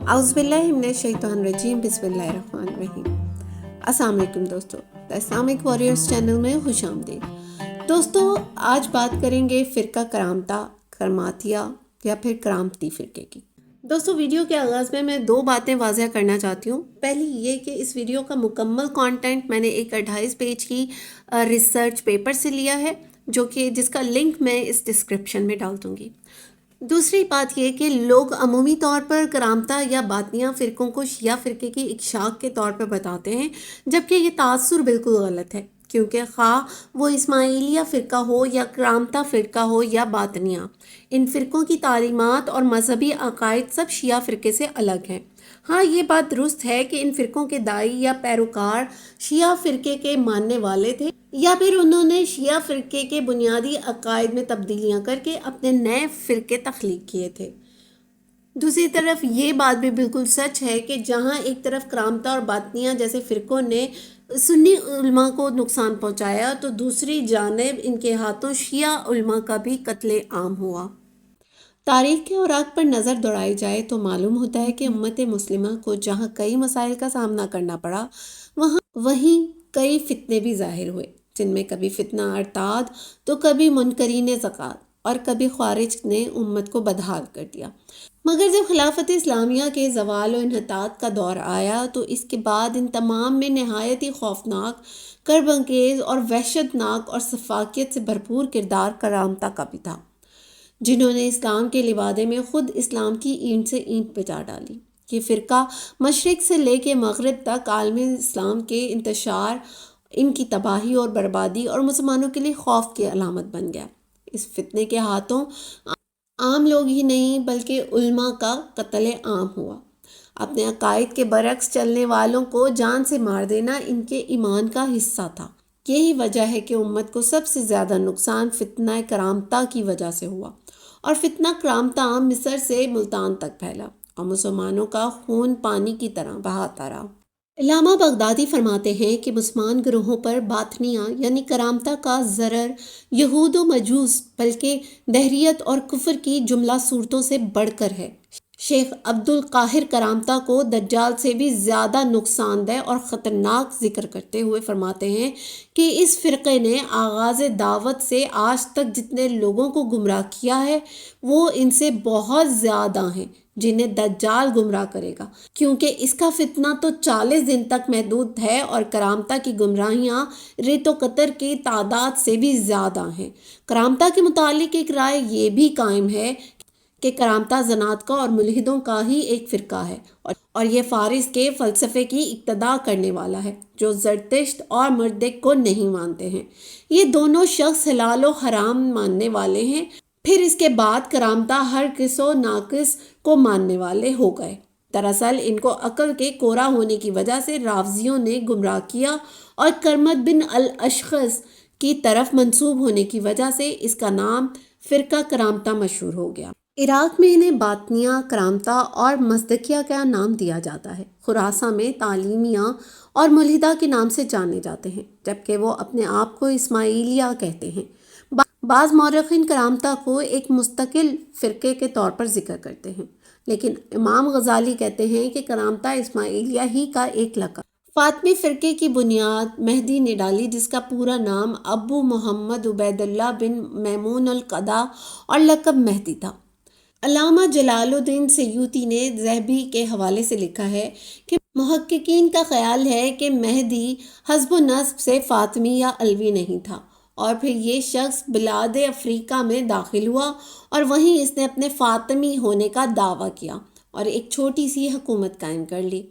اعوذ باللہ من الشیطان الرجیم، بسم اللہ الرحمن الرحیم۔ السلام علیکم دوستو، اسلامک وارریئرز چینل میں خوش آمدید۔ دوستو، آج بات کریں گے فرقہ کرامتہ، کراماتیہ یا پھر کرامتی فرقے کی۔ دوستو، ویڈیو کے آغاز میں دو باتیں واضح کرنا چاہتی ہوں۔ پہلی یہ کہ اس ویڈیو کا مکمل کانٹینٹ میں نے ایک 28 پیج کی ریسرچ پیپر سے لیا ہے، جس کا لنک میں اس ڈسکرپشن میں ڈال دوں گی۔ دوسری بات یہ کہ لوگ عمومی طور پر کرامتہ یا باطنیہ فرقوں کو شیعہ فرقے کی ایک شاخ کے طور پر بتاتے ہیں، جبکہ یہ تاثر بالکل غلط ہے، کیونکہ خواہ وہ اسماعیلیہ فرقہ ہو یا کرامتہ فرقہ ہو یا باطنیہ، ان فرقوں کی تعلیمات اور مذہبی عقائد سب شیعہ فرقے سے الگ ہیں۔ ہاں، یہ بات درست ہے کہ ان فرقوں کے داعی یا پیروکار شیعہ فرقے کے ماننے والے تھے، یا پھر انہوں نے شیعہ فرقے کے بنیادی عقائد میں تبدیلیاں کر کے اپنے نئے فرقے تخلیق کیے تھے۔ دوسری طرف یہ بات بھی بالکل سچ ہے کہ جہاں ایک طرف کرامتہ اور باطنیہ جیسے فرقوں نے سنی علماء کو نقصان پہنچایا، تو دوسری جانب ان کے ہاتھوں شیعہ علماء کا بھی قتل عام ہوا۔ تاریخ کے اوراق پر نظر دوڑائی جائے تو معلوم ہوتا ہے کہ امت مسلمہ کو جہاں کئی مسائل کا سامنا کرنا پڑا، وہیں کئی فتنے بھی ظاہر ہوئے، جن میں کبھی فتنہ ارتاد تو کبھی منکرین زکوٰۃ اور کبھی خوارج نے امت کو بدحال کر دیا۔ مگر جب خلافت اسلامیہ کے زوال و انحطاط کا دور آیا تو اس کے بعد ان تمام میں نہایت ہی خوفناک، کرب انگیز اور وحشت ناک اور سفاکیت سے بھرپور کردار کرامتہ کا بھی تھا، جنہوں نے اسلام کے لبادے میں خود اسلام کی اینٹ سے اینٹ بجا ڈالی۔ یہ فرقہ مشرق سے لے کے مغرب تک عالم اسلام کے انتشار، ان کی تباہی اور بربادی اور مسلمانوں کے لیے خوف کی علامت بن گیا۔ اس فتنے کے ہاتھوں عام لوگ ہی نہیں بلکہ علماء کا قتل عام ہوا۔ اپنے عقائد کے برعکس چلنے والوں کو جان سے مار دینا ان کے ایمان کا حصہ تھا۔ یہی وجہ ہے کہ امت کو سب سے زیادہ نقصان فتنہ کرامتہ کی وجہ سے ہوا، اور فتنہ کرامتہ مصر سے ملتان تک پھیلا اور مسلمانوں کا خون پانی کی طرح بہاتا رہا۔ علامہ بغدادی فرماتے ہیں کہ مسلمان گروہوں پر باطنیہ یعنی کرامتہ کا ضرر یہود و مجوس بلکہ دہریت اور کفر کی جملہ صورتوں سے بڑھ کر ہے۔ شیخ عبد القاہر کرامتہ کو دجال سے بھی زیادہ نقصان دہ اور خطرناک ذکر کرتے ہوئے فرماتے ہیں کہ اس فرقے نے آغاز دعوت سے آج تک جتنے لوگوں کو گمراہ کیا ہے، وہ ان سے بہت زیادہ ہیں جنہیں دجال گمراہ کرے گا، کیونکہ اس کا فتنہ تو 40 دن تک محدود ہے اور کرامتہ کی گمراہیاں ریت و قطر کی تعداد سے بھی زیادہ ہیں۔ کرامتہ کے متعلق ایک رائے یہ بھی قائم ہے کہ کرامتہ زنادقہ اور ملحدوں کا ہی ایک فرقہ ہے، اور یہ فارس کے فلسفے کی اقتداء کرنے والا ہے، جو زرتشت اور مردک کو نہیں مانتے ہیں۔ یہ دونوں شخص حلال و حرام ماننے والے ہیں۔ پھر اس کے بعد کرامتہ ہر کس و ناقص کو ماننے والے ہو گئے۔ دراصل ان کو عقل کے کورا ہونے کی وجہ سے رافضیوں نے گمراہ کیا، اور کرمد بن الاشخص کی طرف منسوب ہونے کی وجہ سے اس کا نام فرقہ کرامتہ مشہور ہو گیا۔ عراق میں انہیں باطنیہ، کرامتہ اور مصدقیہ کا نام دیا جاتا ہے۔ خراساں میں تعلیمیہ اور ملحدہ کے نام سے جانے جاتے ہیں، جبکہ وہ اپنے آپ کو اسماعیلیہ کہتے ہیں۔ بعض مورخین کرامتہ کو ایک مستقل فرقے کے طور پر ذکر کرتے ہیں، لیکن امام غزالی کہتے ہیں کہ کرامتہ اسماعیلیہ ہی کا ایک لقب۔ فاطمی فرقے کی بنیاد مہدی نے ڈالی، جس کا پورا نام ابو محمد عبید اللہ بن میمون القدا اور لقب مہدی تھا۔ علامہ جلال الدین سیوطی نے ذہبی کے حوالے سے لکھا ہے کہ محققین کا خیال ہے کہ مہدی حسب و نسب سے فاطمی یا علوی نہیں تھا، اور پھر یہ شخص بلاد افریقہ میں داخل ہوا اور وہیں اس نے اپنے فاطمی ہونے کا دعویٰ کیا اور ایک چھوٹی سی حکومت قائم کر لی۔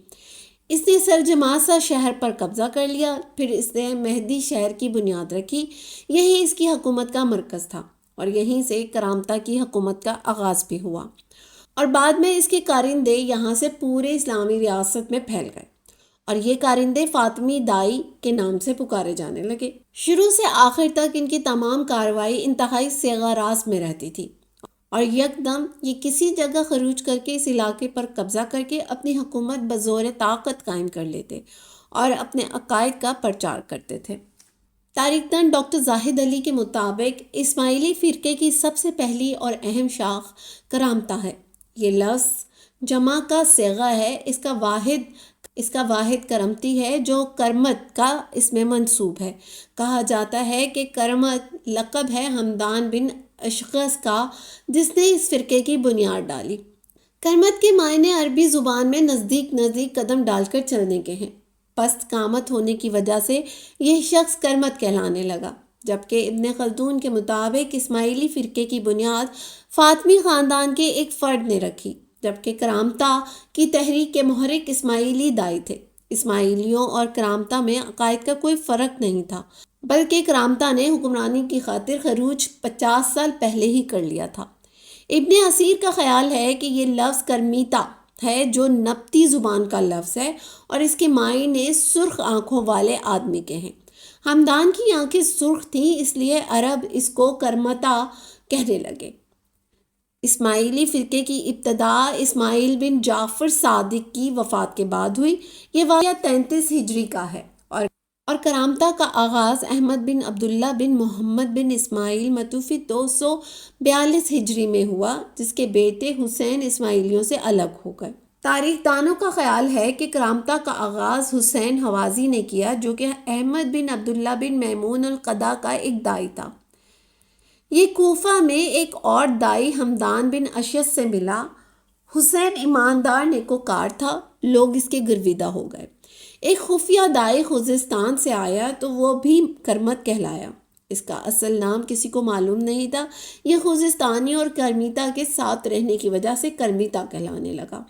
اس نے سرجماسا شہر پر قبضہ کر لیا، پھر اس نے مہدی شہر کی بنیاد رکھی۔ یہی اس کی حکومت کا مرکز تھا، اور یہیں سے کرامتہ کی حکومت کا آغاز بھی ہوا، اور بعد میں اس کے کارندے یہاں سے پورے اسلامی ریاست میں پھیل گئے، اور یہ کارندے فاطمی دائی کے نام سے پکارے جانے لگے۔ شروع سے آخر تک ان کی تمام کارروائی انتہائی صیغہ راست میں رہتی تھی، اور یکدم یہ کسی جگہ خروج کر کے اس علاقے پر قبضہ کر کے اپنی حکومت بزور طاقت قائم کر لیتے اور اپنے عقائد کا پرچار کرتے تھے۔ تاریخ دان ڈاکٹر زاہد علی کے مطابق اسماعیلی فرقے کی سب سے پہلی اور اہم شاخ کرامتہ ہے۔ یہ لفظ جمع کا صیغہ ہے، اس کا واحد کرمتی ہے جو کرمت کا اس میں منصوب ہے۔ کہا جاتا ہے کہ کرمت لقب ہے حمدان بن اشخص کا جس نے اس فرقے کی بنیاد ڈالی۔ کرمت کے معنی عربی زبان میں نزدیک قدم ڈال کر چلنے کے ہیں۔ پست قامت ہونے کی وجہ سے یہ شخص کرمت کہلانے لگا، جبکہ ابن خلدون کے مطابق اسماعیلی فرقے کی بنیاد فاطمی خاندان کے ایک فرد نے رکھی، جبکہ کرامتہ کی تحریک کے محرک اسماعیلی دائی تھے۔ اسماعیلیوں اور کرامتہ میں عقائد کا کوئی فرق نہیں تھا، بلکہ کرامتہ نے حکمرانی کی خاطر خروج 50 سال پہلے ہی کر لیا تھا۔ ابن اسیر کا خیال ہے کہ یہ لفظ کرمیتا ہے جو نبطی زبان کا لفظ ہے اور اس کے معنی سرخ آنکھوں والے آدمی کے ہیں۔ حمدان کی آنکھیں سرخ تھیں، اس لیے عرب اس کو کرمتا کہنے لگے۔ اسماعیلی فرقے کی ابتدا اسماعیل بن جعفر صادق کی وفات کے بعد ہوئی۔ یہ واقعہ 33 ہجری کا ہے اور کرامتہ کا آغاز احمد بن عبداللہ بن محمد بن اسماعیل متوفی 242 ہجری میں ہوا، جس کے بیٹے حسین اسماعیلیوں سے الگ ہو گئے۔ تاریخ دانوں کا خیال ہے کہ کرامتہ کا آغاز حسین حوازی نے کیا، جو کہ احمد بن عبداللہ بن میمون القضا کا ایک دائی تھا۔ یہ کوفہ میں ایک اور دائی حمدان بن اشعث سے ملا۔ حسین ایماندار نیکوکار تھا، لوگ اس کے گرویدہ ہو گئے۔ ایک خفیہ دائی خوزستان سے آیا تو وہ بھی کرمت کہلایا۔ اس کا اصل نام کسی کو معلوم نہیں تھا۔ یہ خوزستانی اور کرمیتا کے ساتھ رہنے کی وجہ سے کرمیتا کہلانے لگا۔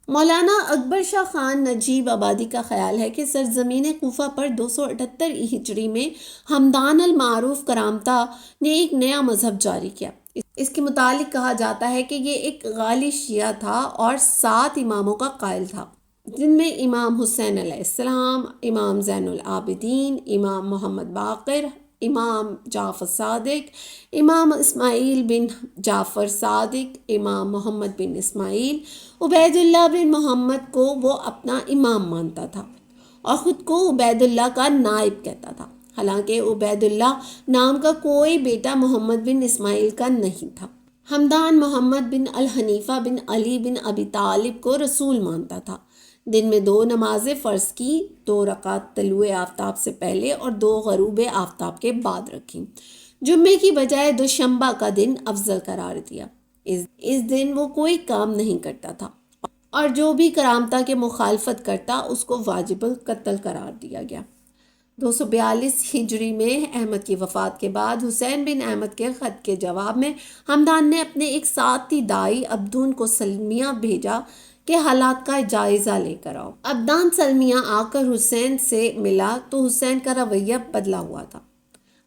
مولانا اکبر شاہ خان نجیب آبادی کا خیال ہے کہ سرزمین کوفہ پر 278 ہجری میں حمدان المعروف کرامتہ نے ایک نیا مذہب جاری کیا۔ اس کے متعلق کہا جاتا ہے کہ یہ ایک غالی شیعہ تھا اور 7 اماموں کا قائل تھا، جن میں امام حسین علیہ السلام، امام زین العابدین، امام محمد باقر، امام جعفر صادق، امام اسماعیل بن جعفر صادق، امام محمد بن اسماعیل۔ عبید اللہ بن محمد کو وہ اپنا امام مانتا تھا اور خود کو عبید اللہ کا نائب کہتا تھا، حالانکہ عبید اللہ نام کا کوئی بیٹا محمد بن اسماعیل کا نہیں تھا۔ حمدان محمد بن الحنیفہ بن علی بن ابی طالب کو رسول مانتا تھا۔ دن میں 2 نمازیں فرض کی، 2 رکعت طلوع آفتاب سے پہلے اور 2 غروب آفتاب کے بعد رکھیں۔ جمعے کی بجائے دوشنبہ کا دن افضل قرار دیا۔ اس دن وہ کوئی کام نہیں کرتا تھا اور جو بھی کرامتہ کے مخالفت کرتا اس کو واجب القتل قرار دیا گیا۔ 242 ہجری میں احمد کی وفات کے بعد حسین بن احمد کے خط کے جواب میں حمدان نے اپنے ایک ساتھی دائی عبدون کو سلمیہ بھیجا کہ حالات کا جائزہ لے کر آؤ۔ عبدان سلمیہ آ کر حسین سے ملا تو حسین کا رویہ بدلا ہوا تھا۔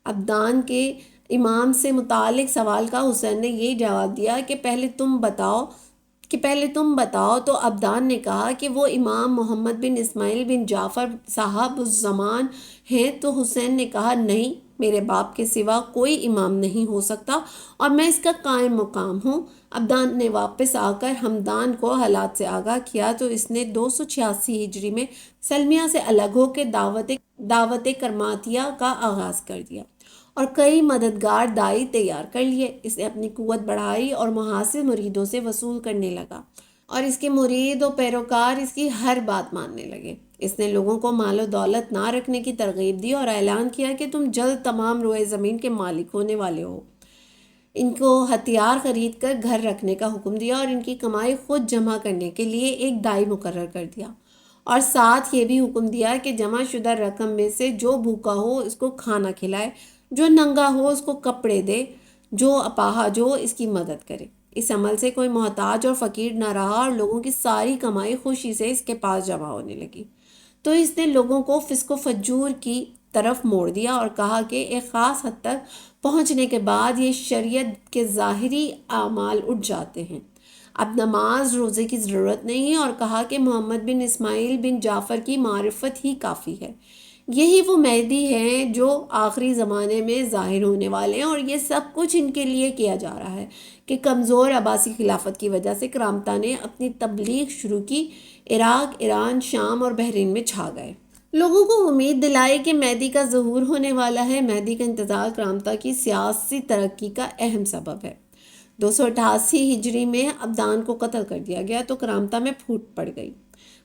عبدان کے امام سے متعلق سوال کا حسین نے یہ جواب دیا کہ پہلے تم بتاؤ تو عبدان نے کہا کہ وہ امام محمد بن اسماعیل بن جعفر صاحب الزمان ہیں، تو حسین نے کہا نہیں، میرے باپ کے سوا کوئی امام نہیں ہو سکتا اور میں اس کا قائم مقام ہوں۔ عبدان نے واپس آ کر حمدان کو حالات سے آگاہ کیا تو اس نے 286 ہجری میں سلمیہ سے الگ ہو کے دعوت کرماتیہ کا آغاز کر دیا اور کئی مددگار دائی تیار کر لیے۔ اس نے اپنی قوت بڑھائی اور محاسب مریدوں سے وصول کرنے لگا اور اس کے مرید و پیروکار اس کی ہر بات ماننے لگے۔ اس نے لوگوں کو مال و دولت نہ رکھنے کی ترغیب دی اور اعلان کیا کہ تم جلد تمام روئے زمین کے مالک ہونے والے ہو۔ ان کو ہتھیار خرید کر گھر رکھنے کا حکم دیا اور ان کی کمائی خود جمع کرنے کے لیے ایک دائی مقرر کر دیا، اور ساتھ یہ بھی حکم دیا کہ جمع شدہ رقم میں سے جو بھوکا ہو اس کو کھانا کھلائے، جو ننگا ہو اس کو کپڑے دے، جو اپاہج ہو اس کی مدد کرے۔ اس عمل سے کوئی محتاج اور فقیر نہ رہا اور لوگوں کی ساری کمائی خوشی سے اس کے پاس جمع ہونے لگی۔ تو اس نے لوگوں کو فسق و فجور کی طرف موڑ دیا اور کہا کہ ایک خاص حد تک پہنچنے کے بعد یہ شریعت کے ظاہری اعمال اٹھ جاتے ہیں، اب نماز روزے کی ضرورت نہیں، اور کہا کہ محمد بن اسماعیل بن جعفر کی معرفت ہی کافی ہے، یہی وہ مہدی ہیں جو آخری زمانے میں ظاہر ہونے والے ہیں، اور یہ سب کچھ ان کے لیے کیا جا رہا ہے کہ کمزور عباسی خلافت کی وجہ سے کرامتہ نے اپنی تبلیغ شروع کی، عراق، ایران، شام اور بحرین میں چھا گئے۔ لوگوں کو امید دلائی کہ مہدی کا ظہور ہونے والا ہے۔ مہدی کا انتظار کرامتہ کی سیاسی ترقی کا اہم سبب ہے۔ 288 ہجری میں ابدان کو قتل کر دیا گیا تو کرامتہ میں پھوٹ پڑ گئی،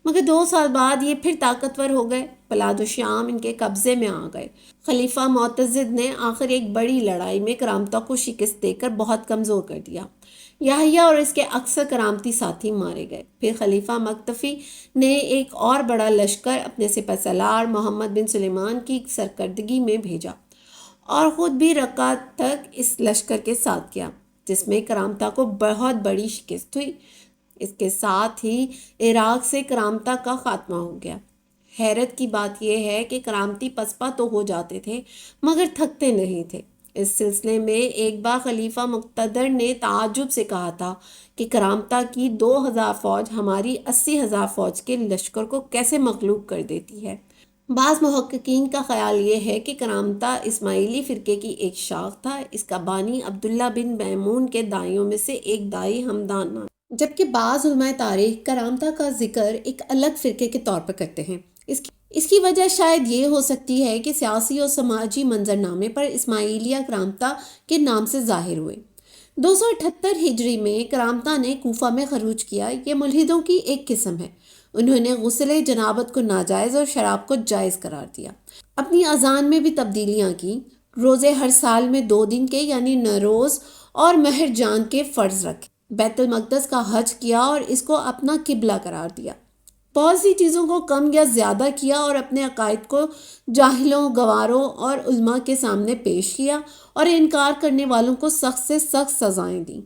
مگر 2 سال بعد یہ پھر طاقتور ہو گئے۔ بلاد و شام ان کے قبضے میں آ گئے۔ خلیفہ معتضد نے آخر ایک بڑی لڑائی میں کرامتہ کو شکست دے کر بہت کمزور کر دیا۔ یحییٰ اور اس کے اکثر کرامتی ساتھی مارے گئے۔ پھر خلیفہ مکتفی نے ایک اور بڑا لشکر اپنے سپہ سالار محمد بن سلیمان کی سرکردگی میں بھیجا اور خود بھی رقہ تک اس لشکر کے ساتھ کیا، جس میں کرامتہ کو بہت بڑی شکست ہوئی۔ اس کے ساتھ ہی عراق سے کرامتہ کا خاتمہ ہو گیا۔ حیرت کی بات یہ ہے کہ کرامتی پسپا تو ہو جاتے تھے مگر تھکتے نہیں تھے۔ اس سلسلے میں ایک بار خلیفہ مقتدر نے تعجب سے کہا تھا کہ کرامتہ کی 2000 فوج ہماری 80,000 فوج کے لشکر کو کیسے مغلوب کر دیتی ہے۔ بعض محققین کا خیال یہ ہے کہ کرامتہ اسماعیلی فرقے کی ایک شاخ تھا۔ اس کا بانی عبداللہ بن میمون کے دائیوں میں سے ایک دائی ہمدان نام، جبکہ بعض علماء تاریخ کرامتہ کا ذکر ایک الگ فرقے کے طور پر کرتے ہیں۔ اس کی وجہ شاید یہ ہو سکتی ہے کہ سیاسی اور سماجی منظرنامے پر اسماعیلیہ کرامتہ کے نام سے ظاہر ہوئے۔ 278 ہجری میں کرامتہ نے کوفہ میں خروج کیا۔ یہ ملحدوں کی ایک قسم ہے۔ انہوں نے غسل جنابت کو ناجائز اور شراب کو جائز قرار دیا۔ اپنی اذان میں بھی تبدیلیاں کی۔ روزے ہر سال میں 2 دن کے یعنی نوروز اور مہر جان کے فرض رکھے۔ بیت المقدس کا حج کیا اور اس کو اپنا قبلہ قرار دیا۔ بہت سی چیزوں کو کم یا زیادہ کیا اور اپنے عقائد کو جاہلوں، گواروں اور علماء کے سامنے پیش کیا اور انکار کرنے والوں کو سخت سے سخت سزائیں دیں۔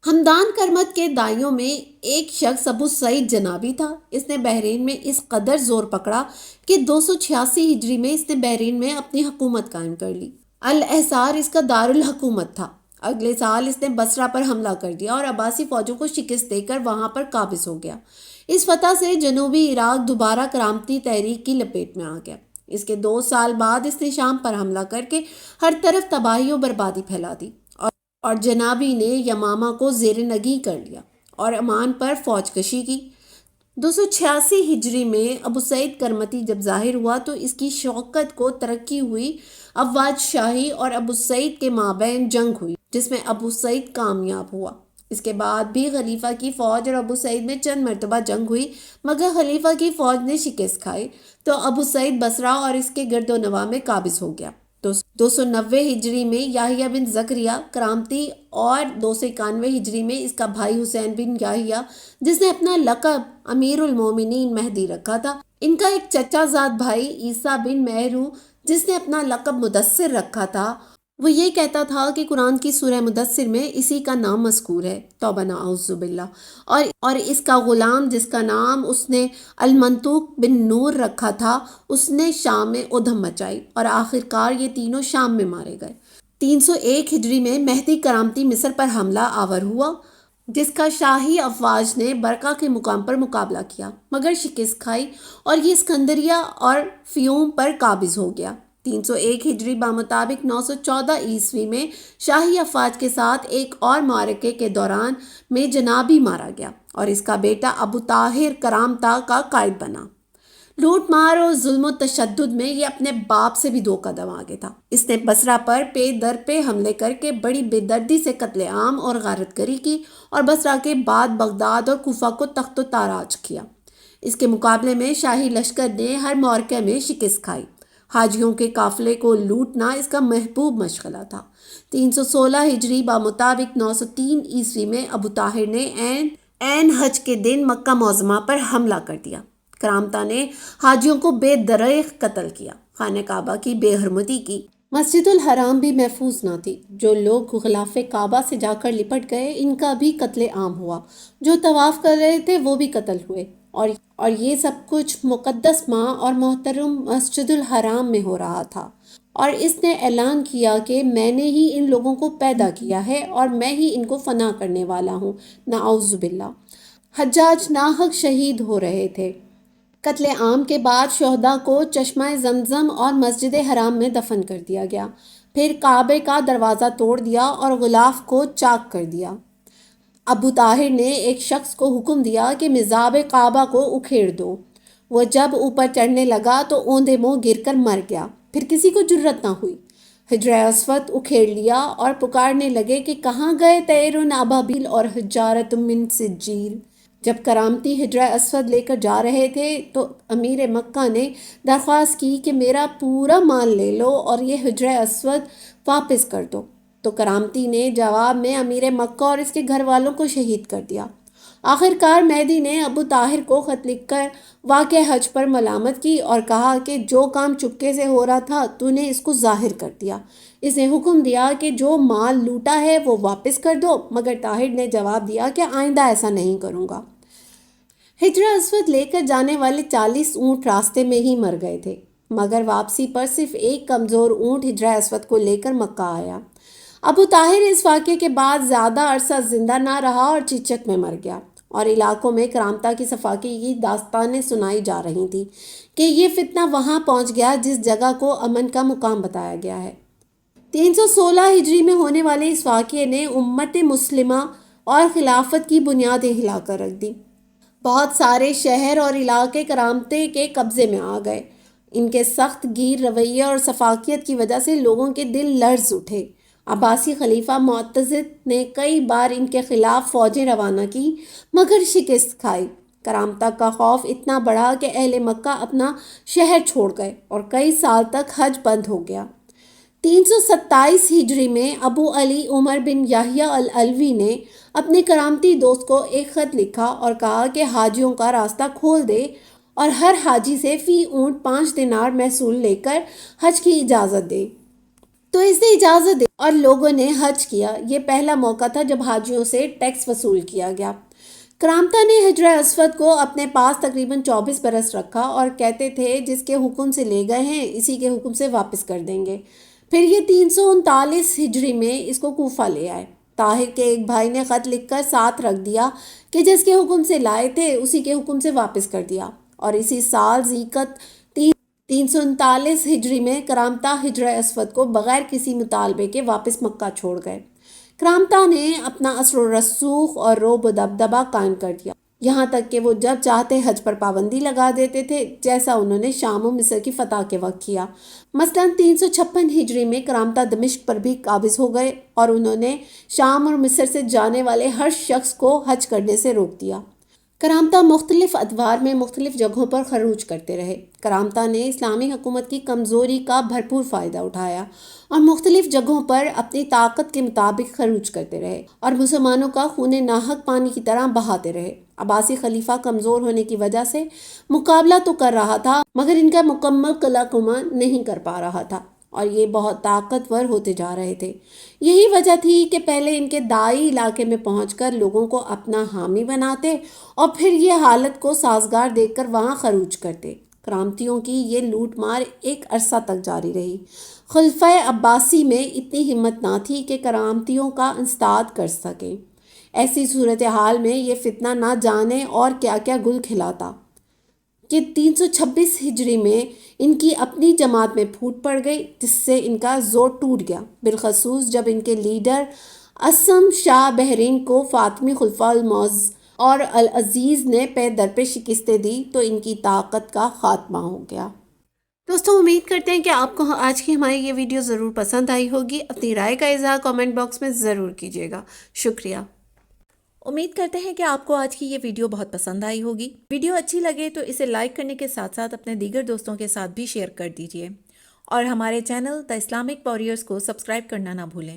ہمدان کرمت کے دائیوں میں ایک شخص ابو سعید جنابی تھا۔ اس نے بحرین میں اس قدر زور پکڑا کہ 286 ہجری میں اس نے بحرین میں اپنی حکومت قائم کر لی۔ الاحصار اس کا دارالحکومت تھا۔ اگلے سال اس نے بصرہ پر حملہ کر دیا اور عباسی فوجوں کو شکست دے کر وہاں پر قابض ہو گیا۔ اس فتح سے جنوبی عراق دوبارہ کرامتی تحریک کی لپیٹ میں آ گیا۔ اس کے 2 سال بعد اس نے شام پر حملہ کر کے ہر طرف تباہی و بربادی پھیلا دی اور جنابی نے یمامہ کو زیر نگین کر لیا اور عمان پر فوج کشی کی۔ 286 ہجری میں ابو سعید کرمتی جب ظاہر ہوا تو اس کی شوکت کو ترقی ہوئی۔ افواج شاہی اور ابو سعید کے مابین جنگ ہوئی جس میں ابو سعید کامیاب ہوا۔ اس کے بعد بھی خلیفہ کی فوج اور ابو سعید میں چند مرتبہ جنگ ہوئی مگر خلیفہ کی فوج نے شکست کھائی تو ابو سعید بصرہ اور اس کے گرد و نواح میں قابض ہو گیا۔ 290 ہجری میں یحییٰ بن زکریہ کرامتی اور 291 ہجری میں اس کا بھائی حسین بن یحییٰ جس نے اپنا لقب امیر المومنین مہدی رکھا تھا۔ ان کا ایک چچا زاد بھائی عیسیٰ بن مہرو جس نے اپنا لقب مدثر رکھا تھا، وہ یہ کہتا تھا کہ قرآن کی سورہ مدثر میں اسی کا نام مذکور ہے، توبہ نعوذ باللہ، اور اس کا غلام جس کا نام اس نے المنطوق بن نور رکھا تھا اس نے شام میں ادھم مچائی اور آخر کار یہ تینوں شام میں مارے گئے۔ 301 ہجری میں مہدی کرامتی مصر پر حملہ آور ہوا جس کا شاہی افواج نے برقہ کے مقام پر مقابلہ کیا مگر شکست کھائی اور یہ اسکندریہ اور فیوم پر قابض ہو گیا۔ 301 ہجری بمطابق 914 عیسوی میں شاہی افواج کے ساتھ ایک اور معرکے کے دوران میں جنابی مارا گیا اور اس کا بیٹا ابو طاہر کرامتہ کا قائد بنا۔ لوٹ مار اور ظلم و تشدد میں یہ اپنے باپ سے بھی 2 قدم آگے تھا۔ اس نے بصرہ پر پے در پے حملے کر کے بڑی بے دردی سے قتل عام اور غارت گری کی اور بصرہ کے بعد بغداد اور کوفہ کو تخت و تاراج کیا۔ اس کے مقابلے میں شاہی لشکر نے ہر معرکے میں شکست کھائی۔ حاجیوں کے قافلے کو لوٹنا اس کا محبوب مشغلہ تھا۔ 316 ہجری بمطابق 903 عیسوی میں ابو طاہر نے عین حج کے دن مکہ معظمہ پر حملہ کر دیا۔ کرامتہ نے حاجیوں کو بے دریغ قتل کیا، خانہ کعبہ کی بے حرمتی کی۔ مسجد الحرام بھی محفوظ نہ تھی۔ جو لوگ غلاف کعبہ سے جا کر لپٹ گئے ان کا بھی قتل عام ہوا۔ جو طواف کر رہے تھے وہ بھی قتل ہوئے اور یہ سب کچھ مقدس ماں اور محترم مسجد الحرام میں ہو رہا تھا اور اس نے اعلان کیا کہ میں نے ہی ان لوگوں کو پیدا کیا ہے اور میں ہی ان کو فنا کرنے والا ہوں، نعوذ باللہ۔ حجاج ناحق شہید ہو رہے تھے۔ قتل عام کے بعد شہداء کو چشمہ زمزم اور مسجد حرام میں دفن کر دیا گیا۔ پھر کعبے کا دروازہ توڑ دیا اور غلاف کو چاک کر دیا۔ ابو طاہر نے ایک شخص کو حکم دیا کہ مزاب کعبہ کو اکھیڑ دو۔ وہ جب اوپر چڑھنے لگا تو اوندے منہ گر کر مر گیا۔ پھر کسی کو جرت نہ ہوئی۔ حجر اسود اکھیڑ لیا اور پکارنے لگے کہ کہاں گئے طیر ابابیل اور حجارت من سجیل۔ جب کرامتی حجر اسود لے کر جا رہے تھے تو امیر مکہ نے درخواست کی کہ میرا پورا مال لے لو اور یہ حجر اسود واپس کر دو، تو کرامتی نے جواب میں امیر مکہ اور اس کے گھر والوں کو شہید کر دیا۔ آخر کار مہدی نے ابو طاہر کو خط لکھ کر واقع حج پر ملامت کی اور کہا کہ جو کام چپکے سے ہو رہا تھا تو نے اس کو ظاہر کر دیا۔ اس نے حکم دیا کہ جو مال لوٹا ہے وہ واپس کر دو، مگر طاہر نے جواب دیا کہ آئندہ ایسا نہیں کروں گا۔ حجر اسود لے کر جانے والے 40 اونٹ راستے میں ہی مر گئے تھے، مگر واپسی پر صرف ایک کمزور اونٹ حجر اسود کو لے کر مکہ آیا۔ ابو طاہر اس واقعے کے بعد زیادہ عرصہ زندہ نہ رہا اور چچک میں مر گیا، اور علاقوں میں کرامتا کی صفاقی کی داستانیں سنائی جا رہی تھیں کہ یہ فتنہ وہاں پہنچ گیا جس جگہ کو امن کا مقام بتایا گیا ہے۔ 316 ہجری میں ہونے والے اس واقعے نے امت مسلمہ اور خلافت کی بنیادیں ہلا کر رکھ دی۔ بہت سارے شہر اور علاقے کرامتے کے قبضے میں آ گئے۔ ان کے سخت گیر رویے اور شفافیت کی وجہ سے لوگوں کے دل لرز اٹھے۔ عباسی خلیفہ معتضد نے کئی بار ان کے خلاف فوجیں روانہ کی مگر شکست کھائی۔ کرامتا کا خوف اتنا بڑھا کہ اہل مکہ اپنا شہر چھوڑ گئے اور کئی سال تک حج بند ہو گیا۔ 327 ہجری میں ابو علی عمر بن یحییٰ العلوی نے اپنے کرامتی دوست کو ایک خط لکھا اور کہا کہ حاجیوں کا راستہ کھول دے اور ہر حاجی سے فی اونٹ 5 دینار محصول لے کر حج کی اجازت دے۔ تو اس نے اجازت دی اور لوگوں نے حج کیا۔ یہ پہلا موقع تھا جب حاجیوں سے ٹیکس وصول کیا گیا۔ کرامتا نے حجر اسود کو اپنے پاس تقریباً 24 برس رکھا اور کہتے تھے جس کے حکم سے لے گئے ہیں اسی کے حکم سے واپس کر دیں گے۔ پھر یہ 339 ہجری میں اس کو کوفہ لے آئے۔ طاہر کے ایک بھائی نے خط لکھ کر ساتھ رکھ دیا کہ جس کے حکم سے لائے تھے اسی کے حکم سے واپس کر دیا، اور اسی سال ذیقعت 339 ہجری میں کرامتا حجر اسود کو بغیر کسی مطالبے کے واپس مکہ چھوڑ گئے۔ کرامتا نے اپنا اثر و رسوخ اور رعب و دبدبہ قائم کر دیا، یہاں تک کہ وہ جب چاہتے حج پر پابندی لگا دیتے تھے، جیسا انہوں نے شام و مصر کی فتح کے وقت کیا۔ مثلاً 356 ہجری میں کرامتا دمشق پر بھی قابض ہو گئے اور انہوں نے شام اور مصر سے جانے والے ہر شخص کو حج کرنے سے روک دیا۔ کرامتا مختلف ادوار میں مختلف جگہوں پر خروج کرتے رہے۔ کرامتا نے اسلامی حکومت کی کمزوری کا بھرپور فائدہ اٹھایا اور مختلف جگہوں پر اپنی طاقت کے مطابق خروج کرتے رہے اور مسلمانوں کا خون ناحق پانی کی طرح بہاتے رہے۔ عباسی خلیفہ کمزور ہونے کی وجہ سے مقابلہ تو کر رہا تھا مگر ان کا مکمل قلع کما نہیں کر پا رہا تھا اور یہ بہت طاقتور ہوتے جا رہے تھے۔ یہی وجہ تھی کہ پہلے ان کے دائی علاقے میں پہنچ کر لوگوں کو اپنا حامی بناتے اور پھر یہ حالت کو سازگار دیکھ کر وہاں خروج کرتے۔ کرامتیوں کی یہ لوٹ مار ایک عرصہ تک جاری رہی۔ خلفۂ عباسی میں اتنی ہمت نہ تھی کہ کرامتیوں کا انسداد کر سکیں۔ ایسی صورتحال میں یہ فتنہ نہ جانے اور کیا کیا گل کھلاتا کہ 326 ہجری میں ان کی اپنی جماعت میں پھوٹ پڑ گئی جس سے ان کا زور ٹوٹ گیا، بالخصوص جب ان کے لیڈر اسم شاہ بحرین کو فاطمی خلفاء المعز اور العزیز نے پے در پہ شکستیں دی تو ان کی طاقت کا خاتمہ ہو گیا۔ دوستوں امید کرتے ہیں کہ آپ کو آج کی ہماری یہ ویڈیو ضرور پسند آئی ہوگی۔ اپنی رائے کا اظہار کامنٹ باکس میں ضرور کیجیے گا۔ شکریہ۔ امید کرتے ہیں کہ آپ کو آج کی یہ ویڈیو بہت پسند آئی ہوگی۔ ویڈیو اچھی لگے تو اسے لائک کرنے کے ساتھ ساتھ اپنے دیگر دوستوں کے ساتھ بھی شیئر کر دیجیے اور ہمارے چینل دی اسلامک واریئرز کو سبسکرائب کرنا نہ بھولیں۔